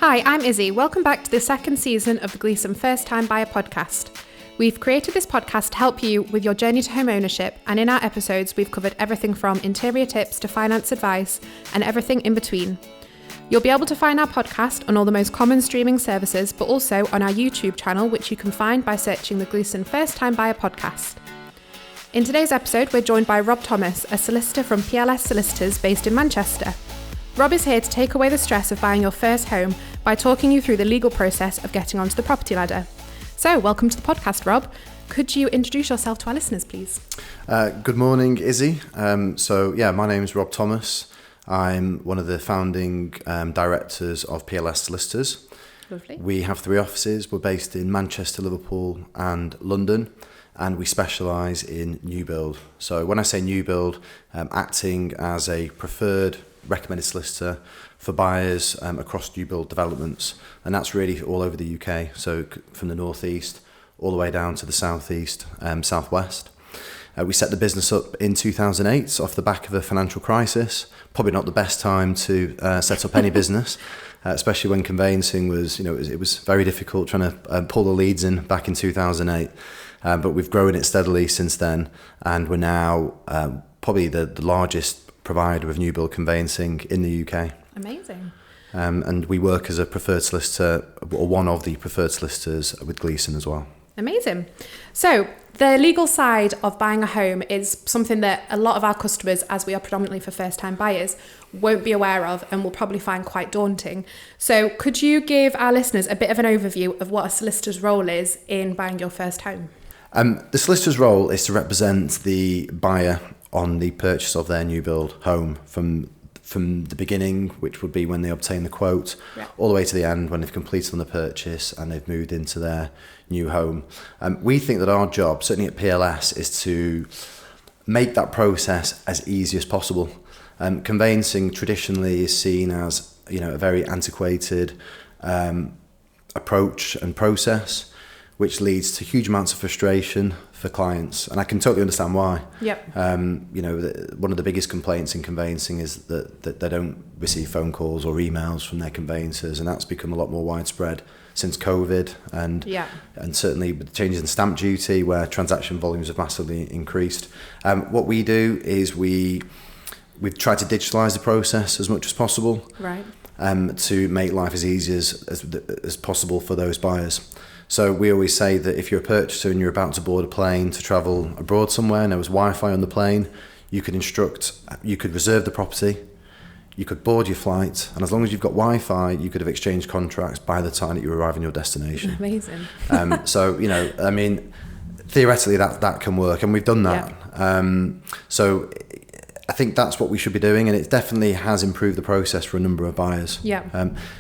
Hi, I'm Izzy. Welcome back to the second season of the Gleeson First Time Buyer podcast. We've created this podcast to help you with your journey to home ownership, and in our episodes we've covered everything from interior tips to finance advice and everything in between. You'll be able to find our podcast on all the most common streaming services, but also on our YouTube channel, which you can find by searching the Gleeson First Time Buyer podcast. In today's episode, we're joined by Rob Thomas, a solicitor from PLS Solicitors based in Manchester. Rob is here to take away the stress of buying your first home by talking you through the legal process of getting onto the property ladder. So, welcome to the podcast, Rob. Could you introduce yourself to our listeners, please? Good morning, Izzy. My name is Rob Thomas. I'm one of the founding directors of PLS Solicitors. Lovely. We have 3 offices. We're based in Manchester, Liverpool and London, and we specialise in new build. So when I say new build, acting as a preferred recommended solicitor for buyers across new build developments, and that's really all over the UK, so from the northeast all the way down to the southeast, southwest. We set the business up in 2008 off the back of a financial crisis. Probably not the best time to set up any business, especially when conveyancing was, it was very difficult trying to pull the leads in back in 2008. But we've grown it steadily since then, and we're now probably the largest provider of new build conveyancing in the UK. Amazing. And we work as a preferred solicitor, or one of the preferred solicitors with Gleeson as well. Amazing. So the legal side of buying a home is something that a lot of our customers, as we are predominantly for first-time buyers, won't be aware of and will probably find quite daunting. So could you give our listeners a bit of an overview of what a solicitor's role is in buying your first home? The solicitor's role is to represent the buyer on the purchase of their new build home from the beginning, which would be when they obtain the quote, all the way to the end when they've completed on the purchase and they've moved into their new home. We think that our job, certainly at PLS, is to make that process as easy as possible. Conveyancing traditionally is seen as a very antiquated approach and process, which leads to huge amounts of frustration for clients, and I can totally understand why. Yep. One of the biggest complaints in conveyancing is that they don't receive phone calls or emails from their conveyancers, and that's become a lot more widespread since COVID, and certainly with the changes in stamp duty, where transaction volumes have massively increased. What we do is we've tried to digitalise the process as much as possible, right? To make life as easy as possible for those buyers. So we always say that if you're a purchaser and you're about to board a plane to travel abroad somewhere and there was Wi-Fi on the plane, you could reserve the property, you could board your flight, and as long as you've got Wi-Fi, you could have exchanged contracts by the time that you arrive in your destination. Amazing. Theoretically that can work, and we've done that. Yeah. So I think that's what we should be doing, and it definitely has improved the process for a number of buyers. Yeah.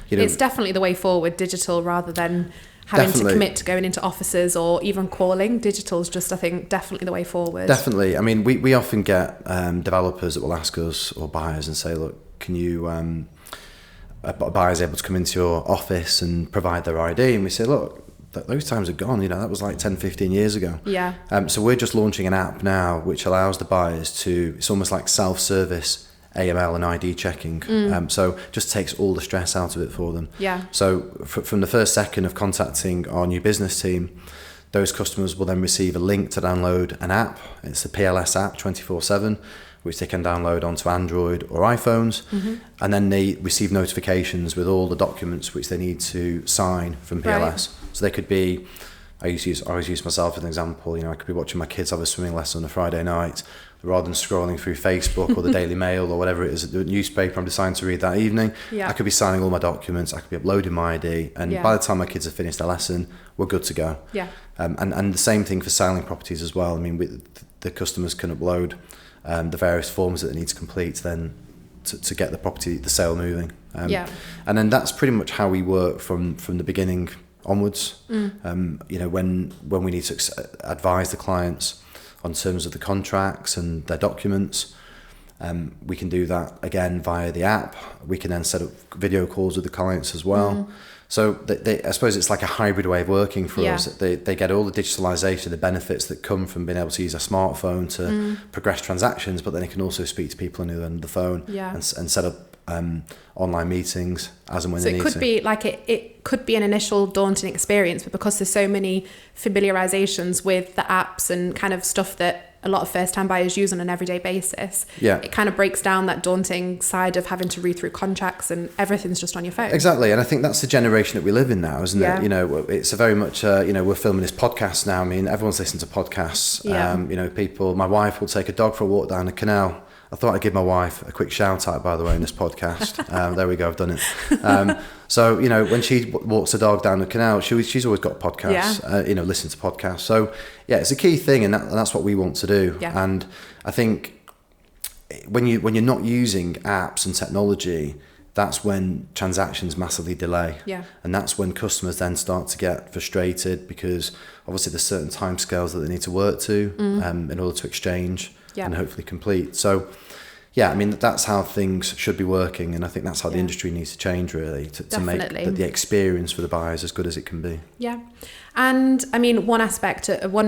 It's definitely the way forward, digital, rather than having to commit to going into offices or even calling. Digital's just, I think, definitely the way forward. Definitely. I mean, we often get developers that will ask us, or buyers, and say, look, can you, a buyer's able to come into your office and provide their ID? And we say, look, those times are gone. That was like 10, 15 years ago. Yeah. So we're just launching an app now which allows the buyers to, it's almost like self-service AML and ID checking. So just takes all the stress out of it for them. Yeah. So from the first second of contacting our new business team, those customers will then receive a link to download an app. It's the PLS app 24/7, which they can download onto Android or iPhones. Mm-hmm. And then they receive notifications with all the documents which they need to sign from PLS. Right. So they could be, I always use myself as an example. I could be watching my kids have a swimming lesson on a Friday night, rather than scrolling through Facebook or the Daily Mail or whatever it is, the newspaper I'm deciding to read that evening. Yeah. I could be signing all my documents, I could be uploading my ID, and by the time my kids have finished their lesson, we're good to go. Yeah. And the same thing for selling properties as well. I mean, the customers can upload the various forms that they need to complete then to get the sale moving. And then that's pretty much how we work from the beginning onwards. When we need to advise the clients on terms of the contracts and their documents, we can do that again via the app. We can then set up video calls with the clients as well. So I suppose it's like a hybrid way of working for us. They get all the digitalisation, the benefits that come from being able to use a smartphone to progress transactions, but then they can also speak to people on the other end of the phone and set up online meetings as and when they need to. So it could be like it could be an initial daunting experience, but because there's so many familiarizations with the apps and kind of stuff that a lot of first-time buyers use on an everyday basis, it kind of breaks down that daunting side of having to read through contracts and everything's just on your phone. Exactly, and I think that's the generation that we live in now, isn't it? You know, it's a very much, we're filming this podcast now. I mean, everyone's listening to podcasts. You know, people, my wife will take a dog for a walk down the canal. I thought I'd give my wife a quick shout out, by the way, in this podcast. There we go, I've done it. So, you know, when she walks the dog down the canal, she's always got podcasts, you know, listen to podcasts. So, yeah, it's a key thing, and that's what we want to do. Yeah. And I think when you're not using apps and technology, that's when transactions massively delay. Yeah. And that's when customers then start to get frustrated, because obviously there's certain timescales that they need to work to in order to exchange and hopefully complete. So, yeah, I mean, that's how things should be working, and I think that's how the industry needs to change, really, to make the experience for the buyers as good as it can be. Yeah. And I mean, one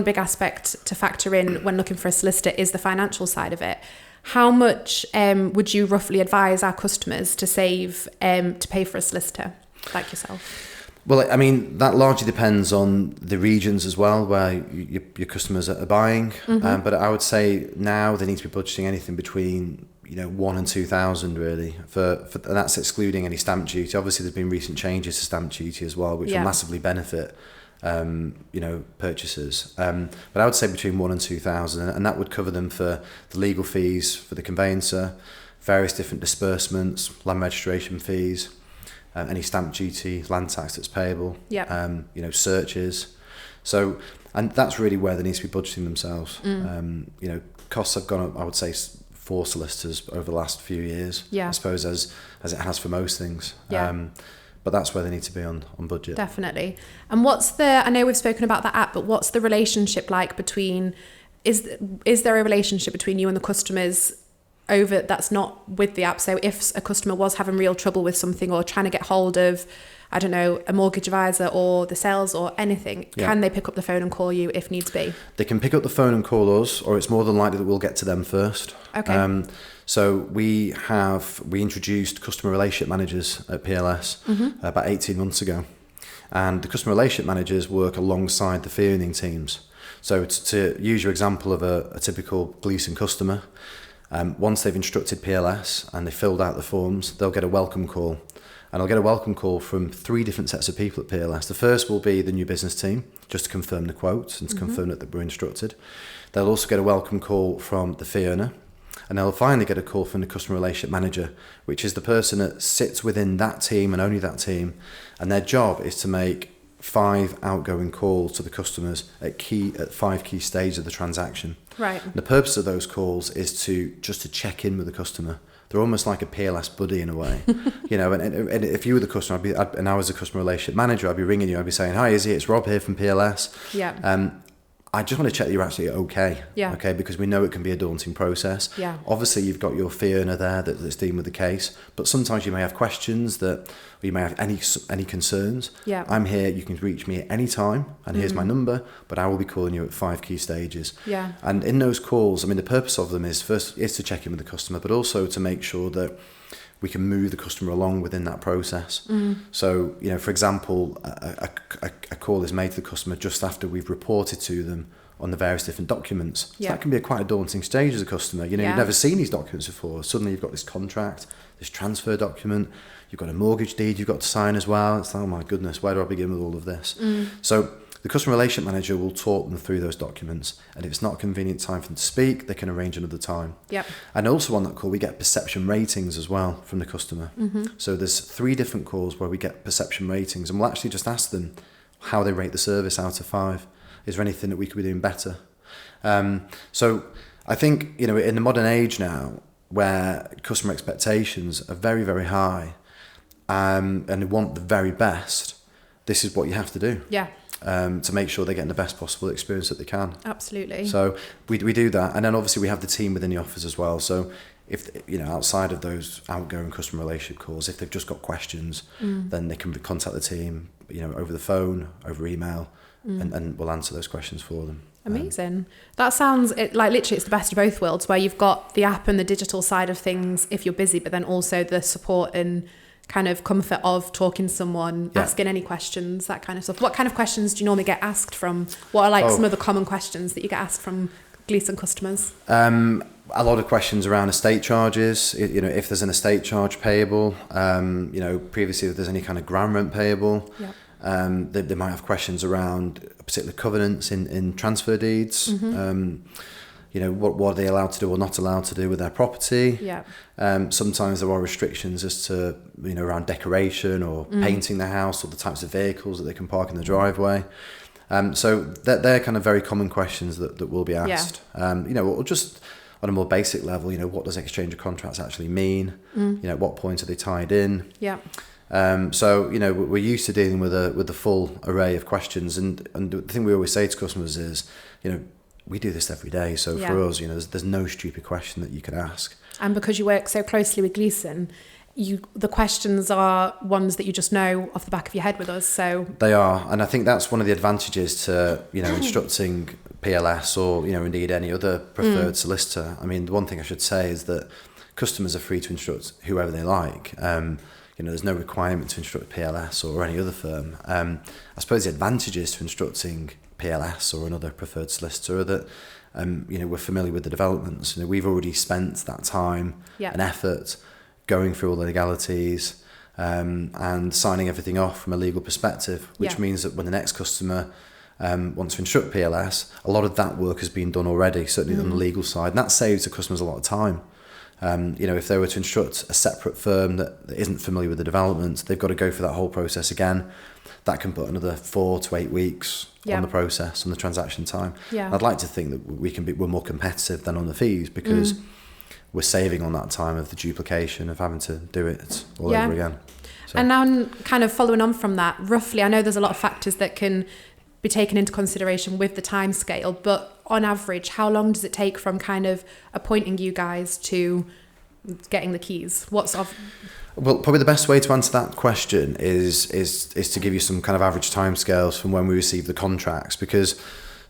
big aspect to factor in when looking for a solicitor is the financial side of it. How much would you roughly advise our customers to save to pay for a solicitor like yourself? Well, I mean, that largely depends on the regions as well, where your customers are buying. But I would say now they need to be budgeting anything between, you know, 1,000 and 2,000 really, and that's excluding any stamp duty. Obviously, there's been recent changes to stamp duty as well, which will massively benefit, you know, purchasers. But I would say between 1,000 and 2,000, and that would cover them for the legal fees for the conveyancer, various different disbursements, land registration fees. Any stamp duty, land tax that's payable, you know, searches. So, and that's really where they need to be budgeting themselves. You know, costs have gone up, I would say, for solicitors over the last few years, I suppose, as it has for most things. But that's where they need to be on budget. Definitely. And I know we've spoken about the app, but what's the relationship like between, is there a relationship between you and the customers over that's not with the app? So if a customer was having real trouble with something or trying to get hold of, I don't know, a mortgage advisor or the sales or anything, can they pick up the phone and call you if needs be? They can pick up the phone and call us, or it's more than likely that we'll get to them first. Okay. So we introduced customer relationship managers at PLS about 18 months ago, and the customer relationship managers work alongside the fee earning teams. So to use your example of a typical Gleeson customer, once they've instructed PLS and they filled out the forms, they'll get a welcome call. And I'll get a welcome call from 3 different sets of people at PLS. The first will be the new business team, just to confirm the quotes and to confirm that we're instructed. They'll also get a welcome call from the fee earner. And they'll finally get a call from the customer relationship manager, which is the person that sits within that team and only that team. And their job is to make 5 outgoing calls to the customers at 5 key stages of the transaction. Right. And the purpose of those calls is just to check in with the customer. They're almost like a PLS buddy in a way, you know. And if you were the customer, and I was a customer relationship manager, I'd be ringing you. I'd be saying, "Hi, Izzy, it's Rob here from PLS. Yeah. I just want to check that you're actually okay. Yeah. Okay, because we know it can be a daunting process. Yeah. Obviously, you've got your fee earner there that's dealing with the case, but sometimes you may have questions or you may have any concerns. Yeah. I'm here. You can reach me at any time, and here's my number. But I will be calling you at 5 key stages. Yeah. And in those calls, I mean, the purpose of them is to check in with the customer, but also to make sure that we can move the customer along within that process. So, you know, for example, a call is made to the customer just after we've reported to them on the various different documents. So that can be quite a daunting stage as a customer. You know, you've never seen these documents before. Suddenly you've got this contract, this transfer document, you've got a mortgage deed you've got to sign as well. It's like, oh my goodness, where do I begin with all of this? So the customer relationship manager will talk them through those documents, and if it's not a convenient time for them to speak, they can arrange another time. Yep. And also on that call, we get perception ratings as well from the customer. So there's 3 different calls where we get perception ratings, and we'll actually just ask them how they rate the service out of 5. Is there anything that we could be doing better? So I think, you know, in the modern age now, where customer expectations are very, very high, and they want the very best, this is what you have to do. Yeah. To make sure they're getting the best possible experience that they can. Absolutely. So we do that, and then obviously we have the team within the office as well. So if, you know, outside of those outgoing customer relationship calls, if they've just got questions, then they can contact the team, you know, over the phone, over email, and we'll answer those questions for them. Amazing. That sounds like literally it's the best of both worlds, where you've got the app and the digital side of things if you're busy, but then also the support and kind of comfort of talking to someone, asking any questions, that kind of stuff. What kind of questions do you normally get asked from? What are some of the common questions that you get asked from Gleeson customers? A lot of questions around estate charges, if there's an estate charge payable, previously if there's any kind of ground rent payable. They might have questions around particular covenants in transfer deeds. What are they allowed to do or not allowed to do with their property. Sometimes there are restrictions as to around decoration or painting the house, or the types of vehicles that they can park in the driveway. So they're kind of very common questions that will be asked. Or just on a more basic level, what does exchange of contracts actually mean? At what point are they tied in? So we're used to dealing with the full array of questions, and the thing we always say to customers is, we do this every day. So for us, there's no stupid question that you can ask. And because you work so closely with Gleeson, the questions are ones that you just know off the back of your head with us. So they are, and I think that's one of the advantages to instructing PLS or indeed any other preferred solicitor. I mean, the one thing I should say is that customers are free to instruct whoever they like. There's no requirement to instruct PLS or any other firm. I suppose the advantages to instructing PLS or another preferred solicitor are that we're familiar with the developments. We've already spent that time and effort going through all the legalities and signing everything off from a legal perspective, which means that when the next customer wants to instruct PLS, a lot of that work has been done already, certainly on the legal side, and that saves the customers a lot of time. If they were to instruct a separate firm that isn't familiar with the development, they've got to go through that whole process again. That can put another 4 to 8 weeks on the process, on the transaction time. I'd like to think that we're more competitive than on the fees, because we're saving on that time of the duplication of having to do it all over again. So. And now, kind of following on from that, roughly, I know there's a lot of factors that can be taken into consideration with the time scale, but on average, how long does it take from kind of appointing you guys to getting the keys? Well, probably the best way to answer that question is to give you some kind of average timescales from when we receive the contracts, because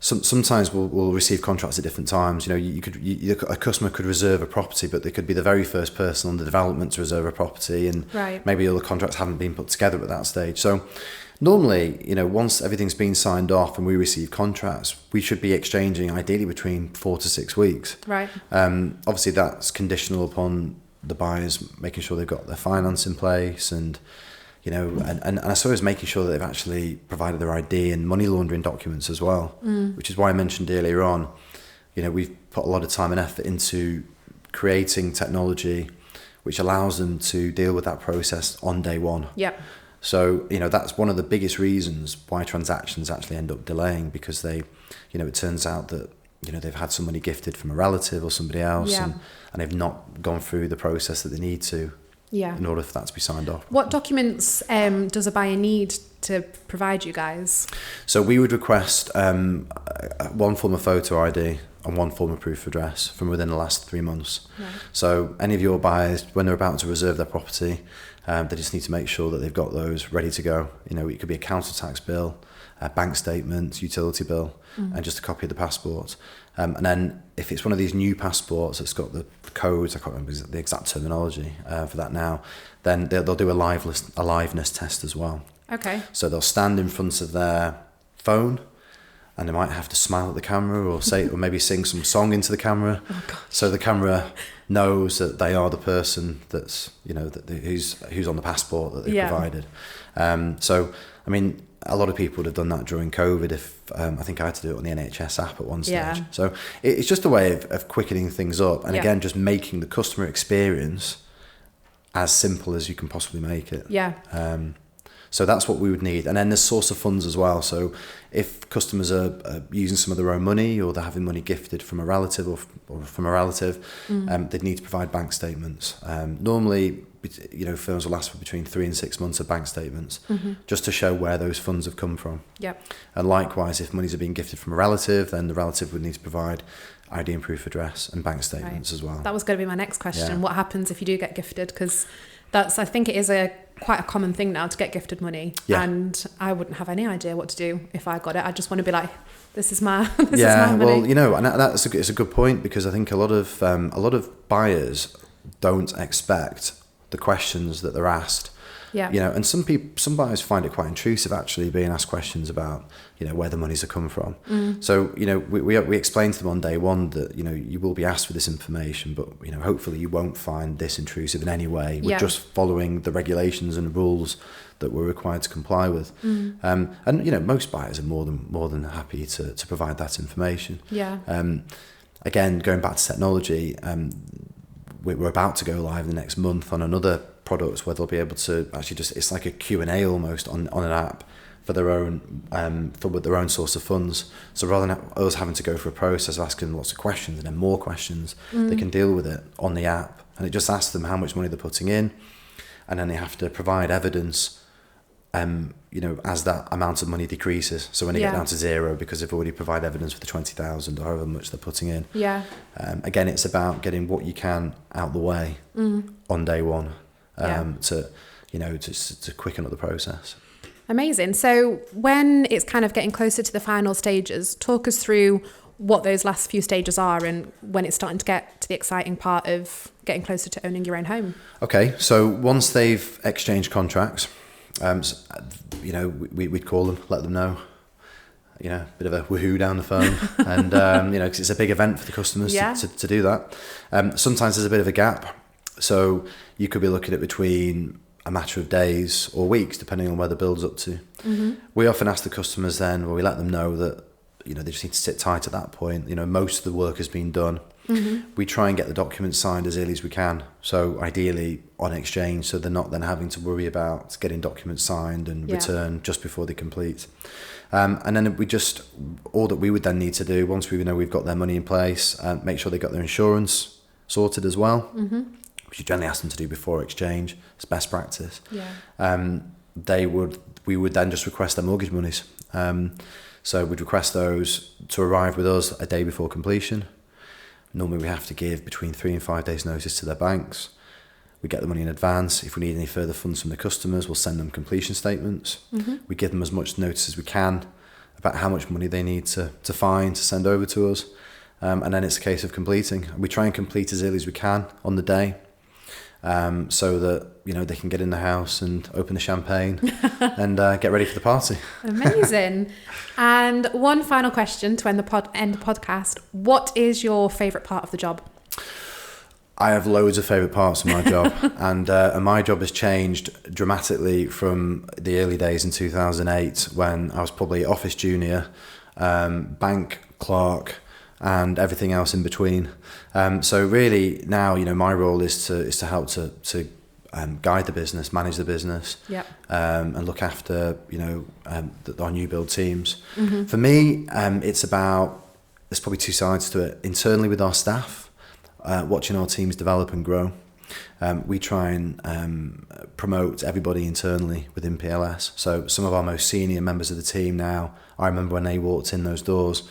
sometimes we'll receive contracts at different times. A customer could reserve a property, but they could be the very first person on the development to reserve a property, and maybe all the contracts haven't been put together at that stage. So normally, once everything's been signed off and we receive contracts, we should be exchanging ideally between 4 to 6 weeks. Obviously, that's conditional upon the buyers making sure they've got their finance in place, and and I suppose making sure that they've actually provided their ID and money laundering documents as well, which is why I mentioned earlier on, we've put a lot of time and effort into creating technology which allows them to deal with that process on day one. So, that's one of the biggest reasons why transactions actually end up delaying, because they, it turns out that, they've had some money gifted from a relative or somebody else, and they've not gone through the process that they need to in order for that to be signed off. What documents does a buyer need to provide you guys? So we would request one form of photo ID and one form of proof of address from within the last 3 months. So any of your buyers, when they're about to reserve their property, they just need to make sure that they've got those ready to go. It could be a council tax bill, a bank statement, utility bill, and just a copy of the passport. And then if it's one of these new passports that's got the codes, I can't remember the exact terminology for that now, then they'll do a liveness test as well. So they'll stand in front of their phone, and they might have to smile at the camera or say, or maybe sing some song into the camera, so the camera knows that they are the person that's who's on the passport that they've provided. So I mean, a lot of people would have done that during COVID. I think I had to do it on the NHS app at one stage. So it's just a way of quickening things up, and again, just making the customer experience as simple as you can possibly make it. So that's what we would need. And then there's source of funds as well. So if customers are using some of their own money, or they're having money gifted from a relative or from a relative, they'd need to provide bank statements. Normally, firms will ask for between 3 and 6 months of bank statements, just to show where those funds have come from. And likewise, if monies are being gifted from a relative, then the relative would need to provide ID and proof of address and bank statements as well. That was going to be my next question. What happens if you do get gifted? Because I think it is quite a common thing now to get gifted money, and I wouldn't have any idea what to do if I got it. I just want to be like, This is my money. Well, and it's a good point, because I think a lot of buyers don't expect the questions that they're asked. Yeah. And some buyers find it quite intrusive, actually, being asked questions about, where the monies are come from. So, we explain to them on day one that, you will be asked for this information, but, hopefully you won't find this intrusive in any way. We're just following the regulations and rules that we're required to comply with. And, most buyers are more than happy to provide that information. Yeah. Again, going back to technology, we're about to go live the next month on another product where they'll be able to actually it's like a Q&A almost on an app for their own with their own source of funds. So rather than us having to go through a process of asking lots of questions and then more questions, they can deal with it on the app, and it just asks them how much money they're putting in, and then they have to provide evidence as that amount of money decreases. So when they get down to zero, because they've already provided evidence for the 20,000 or however much they're putting in. Again, it's about getting what you can out the way on day one to quicken up the process. Amazing. So when it's kind of getting closer to the final stages, talk us through what those last few stages are and when it's starting to get to the exciting part of getting closer to owning your own home. Okay, so once they've exchanged contracts, we'd call them, let them know, a bit of a woohoo down the phone, and because it's a big event for the customers to do that. Sometimes there's a bit of a gap, so you could be looking at between a matter of days or weeks, depending on where the build's up to. We often ask the customers then, or we let them know that they just need to sit tight at that point. Most of the work has been done. We try and get the documents signed as early as we can, so ideally on exchange, so they're not then having to worry about getting documents signed and returned just before they complete. And then all that we would then need to do, once we know we've got their money in place, make sure they got their insurance sorted as well, which you generally ask them to do before exchange. It's best practice. We would then just request their mortgage monies. So we'd request those to arrive with us a day before completion. Normally we have to give between 3 and 5 days notice to their banks. We get the money in advance. If we need any further funds from the customers, we'll send them completion statements. We give them as much notice as we can about how much money they need to find to send over to us. And then it's a case of completing. We try and complete as early as we can on the day, so that they can get in the house and open the champagne and get ready for the party. Amazing. And one final question to end the podcast. What is your favourite part of the job? I have loads of favourite parts of my job, and my job has changed dramatically from the early days in 2008 when I was probably office junior, bank clerk, and everything else in between. So really now, my role is to help to guide the business, manage the business, and look after our new build teams. For me, there's probably two sides to it. Internally with our staff, watching our teams develop and grow. We try and promote everybody internally within PLS. So some of our most senior members of the team now, I remember when they walked in those doors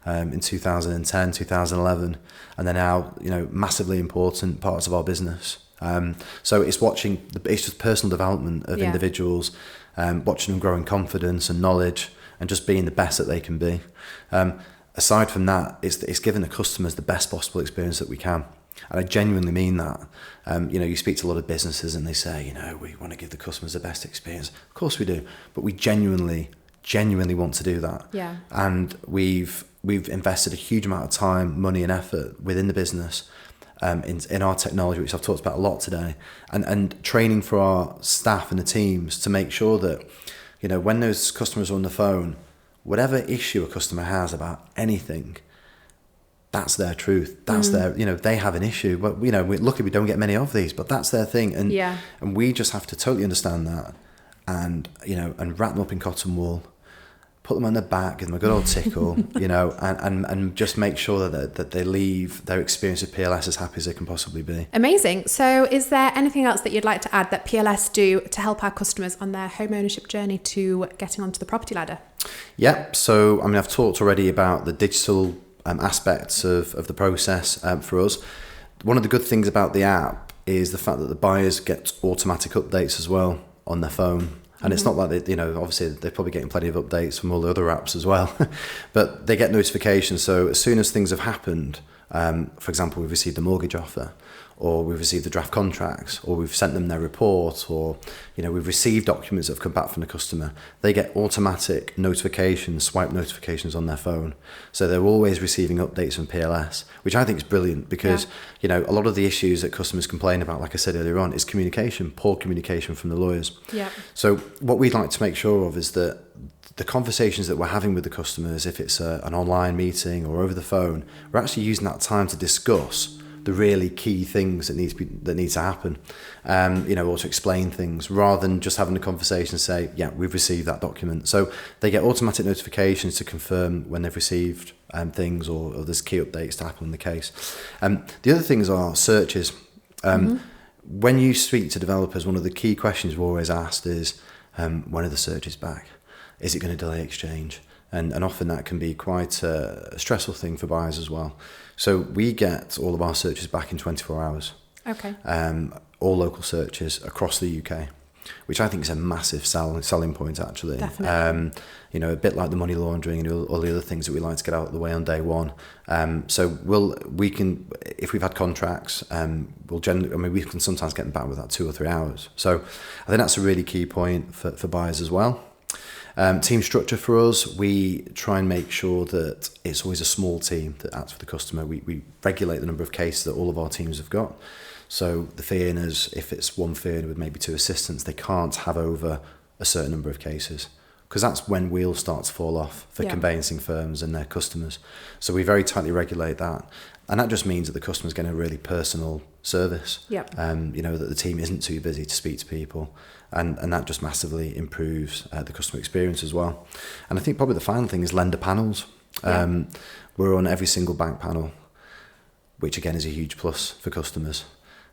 in 2010, 2011, and they're now, massively important parts of our business. So it's just personal development of individuals, watching them grow in confidence and knowledge and just being the best that they can be. Aside from that, it's giving the customers the best possible experience that we can. And I genuinely mean that. You speak to a lot of businesses and they say, we want to give the customers the best experience. Of course we do, but we genuinely want to do that. Yeah. And we've invested a huge amount of time, money and effort within the business in our technology, which I've talked about a lot today, and training for our staff and the teams to make sure that, when those customers are on the phone, whatever issue a customer has about anything, that's their truth. That's their, they have an issue, but luckily we don't get many of these, but that's their thing. And we just have to totally understand that and wrap them up in cotton wool, put them on their back, give them a good old tickle, and just make sure that they leave their experience of PLS as happy as they can possibly be. Amazing. So is there anything else that you'd like to add that PLS do to help our customers on their home ownership journey to getting onto the property ladder? Yeah. So, I've talked already about the digital aspects of the process for us. One of the good things about the app is the fact that the buyers get automatic updates as well on their phone. And it's not like they, obviously they're probably getting plenty of updates from all the other apps as well, but they get notifications. So as soon as things have happened, for example, we've received a mortgage offer, or we've received the draft contracts, or we've sent them their report, or we've received documents that have come back from the customer, they get automatic notifications, swipe notifications on their phone. So they're always receiving updates from PLS, which I think is brilliant because a lot of the issues that customers complain about, like I said earlier on, is communication, poor communication from the lawyers. Yeah. So what we'd like to make sure of is that the conversations that we're having with the customers, if it's an online meeting or over the phone, we're actually using that time to discuss the really key things that need to happen, or to explain things, rather than just having a conversation and say, yeah, we've received that document. So they get automatic notifications to confirm when they've received things, or there's key updates to happen in the case. The other things are searches. When you speak to developers, one of the key questions we're always asked is, when are the searches back? Is it going to delay exchange? And often that can be quite a stressful thing for buyers as well. So we get all of our searches back in 24 hours. Okay. All local searches across the UK, which I think is a massive selling point, actually. Definitely. A bit like the money laundering and all the other things that we like to get out of the way on day one. So we can, if we've had contracts, we can sometimes get them back with that 2 or 3 hours. So I think that's a really key point for buyers as well. Team structure for us, we try and make sure that it's always a small team that acts for the customer. We regulate the number of cases that all of our teams have got. So the fee earners, if it's one fee earner with maybe 2 assistants, they can't have over a certain number of cases, because that's when wheels start to fall off for conveyancing firms and their customers. So we very tightly regulate that. And that just means that the customer's getting a really personal service. Yep. That the team isn't too busy to speak to people. And that just massively improves the customer experience as well. And I think probably the final thing is lender panels. We're on every single bank panel, which again is a huge plus for customers.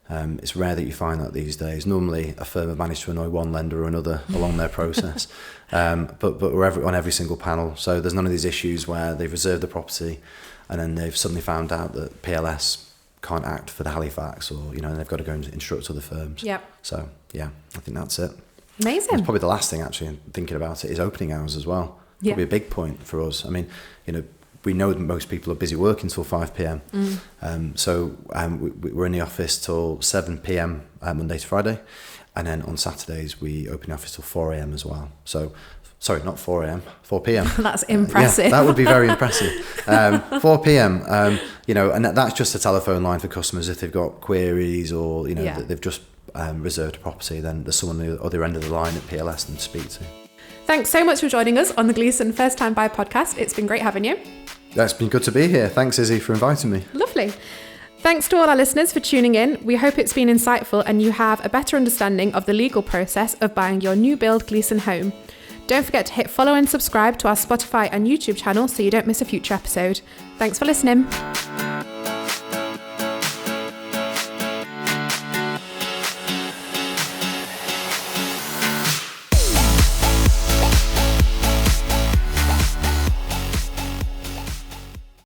It's rare that you find that these days. Normally a firm have managed to annoy one lender or another along their process. But we're on every single panel. So there's none of these issues where they've reserved the property and then they've suddenly found out that PLS can't act for the Halifax, or and they've got to go and instruct other firms. Yep. So I think that's it. Amazing. It's probably the last thing, actually, thinking about it, is opening hours as well. Probably a big point for us. I mean, we know that most people are busy working till 5 p.m. We're in the office till 7 p.m. Monday to Friday, and then on Saturdays we open the office till 4 a.m. as well. So. Sorry, not 4 a.m., 4 p.m. That's impressive. That would be very impressive. 4 p.m., and that's just a telephone line for customers if they've got queries, or, they've just reserved a property, then there's someone on the other end of the line at PLS to speak to. Thanks so much for joining us on the Gleeson First Time Buyer podcast. It's been great having you. Yeah, it's been good to be here. Thanks, Izzy, for inviting me. Lovely. Thanks to all our listeners for tuning in. We hope it's been insightful and you have a better understanding of the legal process of buying your new build Gleeson home. Don't forget to hit follow and subscribe to our Spotify and YouTube channel so you don't miss a future episode. Thanks for listening.